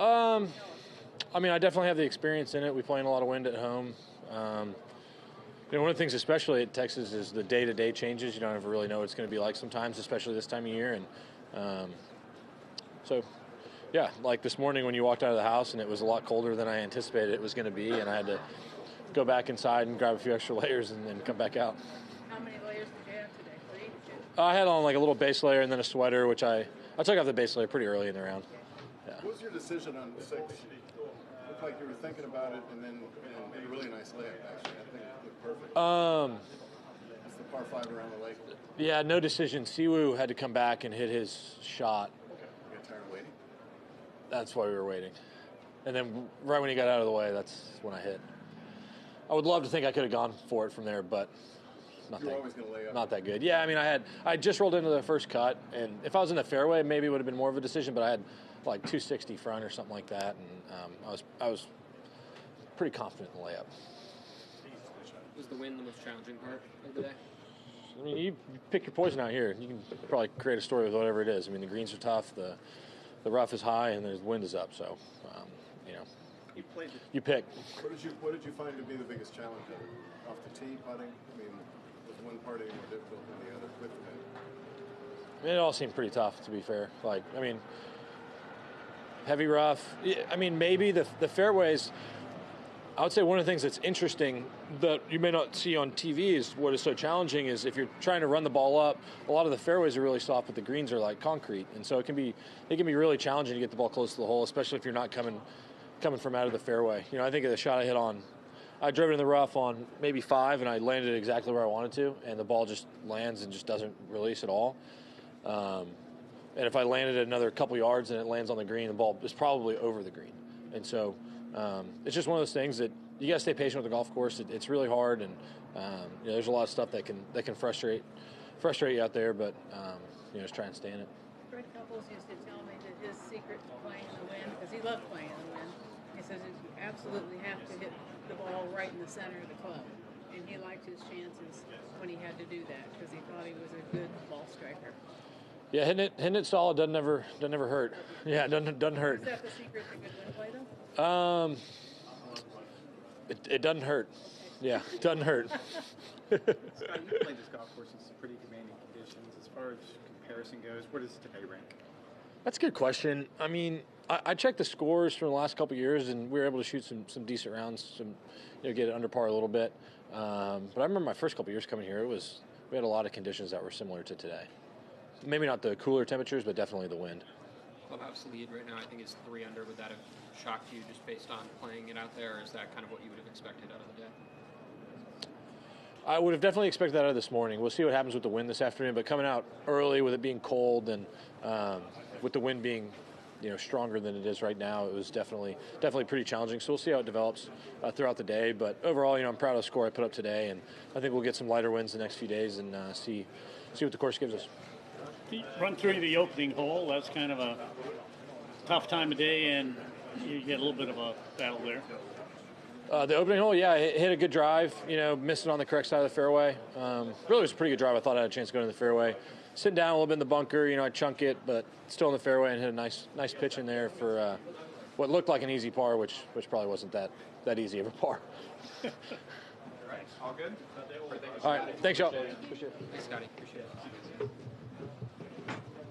I mean, I definitely have the experience in it. We play in a lot of wind at home. One of the things, especially at Texas, is the day-to-day changes. You don't ever really know what it's going to be like sometimes, especially this time of year. And so, yeah, like this morning when you walked out of the house and it was a lot colder than I anticipated it was going to be, and I had to go back inside and grab a few extra layers and then come back out. How many layers did you have today? 3? Did you? I had on like a little base layer and then a sweater, which I took off the base layer pretty early in the round. Yeah. What was your decision on 6? Looked like you were thinking about it, and then made a really nice layup. Actually, I think it looked perfect. That's the par 5 around the lake. Yeah, no decision. Siwoo had to come back and hit his shot. Okay. You got tired of waiting? That's why we were waiting. And then right when he got out of the way, that's when I hit. I would love to think I could have gone for it from there, but you were always going to lay up. Not that good. Yeah, I mean, I just rolled into the first cut, and if I was in the fairway, maybe it would have been more of a decision. But I had like 260 front or something like that, and I was pretty confident in the layup. Was the wind the most challenging part of the day? I mean, you pick your poison out here. You can probably create a story with whatever it is. I mean, the greens are tough, the rough is high, and the wind is up. So, you pick. What did you find to be the biggest challenge of it? Off the tee, putting? I mean, was one part any more difficult than the other with the wind? I mean, it all seemed pretty tough, to be fair. Like, I mean, heavy rough. I mean, maybe the fairways. I would say one of the things that's interesting that you may not see on TV is what is so challenging is if you're trying to run the ball up, a lot of the fairways are really soft, but the greens are like concrete, and so it can be really challenging to get the ball close to the hole, especially if you're not coming from out of the fairway. I think of the shot I hit on, I drove it in the rough on maybe 5, and I landed it exactly where I wanted to, and the ball just lands and just doesn't release at all. And if I landed it another couple yards and it lands on the green, the ball is probably over the green. And so it's just one of those things that you got to stay patient with the golf course. It's really hard, and there's a lot of stuff that can frustrate you out there, but just try and stay in it. Fred Couples used to tell me that his secret to playing in the wind, because he loved playing in the wind, he says you absolutely have to hit the ball right in the center of the club. And he liked his chances when he had to do that because he thought he was a good ball striker. Yeah, hitting it solid doesn't never hurt. Yeah, it doesn't hurt. Is that the secret to good wind play, though? It doesn't hurt. Yeah, it doesn't hurt. Scott, you played this golf course in some pretty demanding conditions. As far as comparison goes, where does today rank? That's a good question. I mean, I checked the scores from the last couple of years, and we were able to shoot some decent rounds, get it under par a little bit. But I remember my first couple of years coming here, we had a lot of conditions that were similar to today. Maybe not the cooler temperatures, but definitely the wind. Clubhouse lead right now, I think it's 3 under. Would that have shocked you just based on playing it out there, or is that kind of what you would have expected out of the day? I would have definitely expected that out of this morning. We'll see what happens with the wind this afternoon, but coming out early with it being cold and with the wind being stronger than it is right now, it was definitely pretty challenging. So we'll see how it develops throughout the day. But overall, I'm proud of the score I put up today, and I think we'll get some lighter winds the next few days and see what the course gives us. Run through the opening hole. That's kind of a tough time of day, and you get a little bit of a battle there. The opening hole, yeah, hit a good drive. Missed it on the correct side of the fairway. Really was a pretty good drive. I thought I had a chance to go to the fairway. Sitting down a little bit in the bunker, I chunk it, but still in the fairway and hit a nice pitch in there for what looked like an easy par, which probably wasn't that easy of a par. All right, all good? All right, thanks, y'all. Thanks, Scotty. Appreciate it.